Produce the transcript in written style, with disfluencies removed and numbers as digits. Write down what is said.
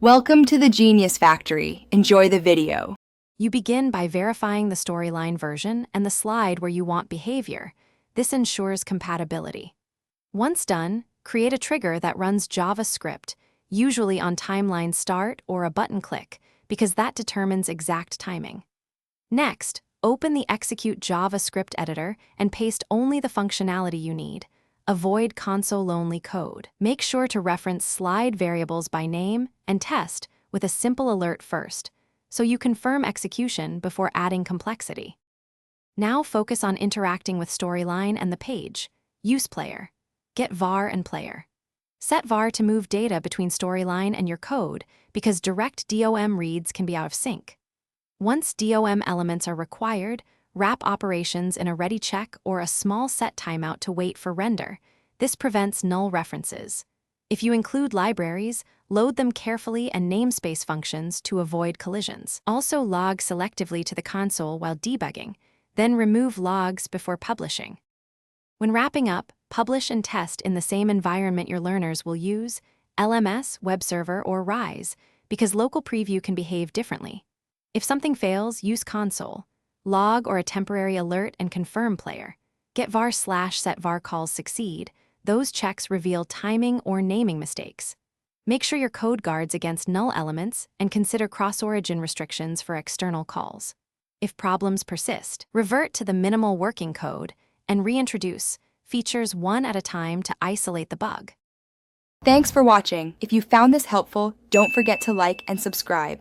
Welcome to the Genius Factory. Enjoy the video. You begin by verifying the storyline version and the slide where you want behavior. This ensures compatibility. Once done, create a trigger that runs JavaScript, usually on timeline start or a button click, because that determines exact timing. Next, open the Execute JavaScript editor and paste only the functionality you need. Avoid console-only code. Make sure to reference slide variables by name and test with a simple alert first, so you confirm execution before adding complexity. Now focus on interacting with storyline and the page. Use player. Get var and player. Set var to move data between storyline and your code because direct DOM reads can be out of sync. Once DOM elements are required, wrap operations in a ready check or a small set timeout to wait for render. This prevents null references. If you include libraries, load them carefully and namespace functions to avoid collisions. Also log selectively to the console while debugging, then remove logs before publishing. When wrapping up, publish and test in the same environment your learners will use, LMS, web server, or Rise, because local preview can behave differently. If something fails, use console. Log or a temporary alert and confirm player. Get var/set var calls succeed. Those checks reveal timing or naming mistakes. Make sure your code guards against null elements and consider cross-origin restrictions for external calls. If problems persist, revert to the minimal working code and reintroduce features one at a time to isolate the bug. Thanks for watching. If you found this helpful, don't forget to like and subscribe.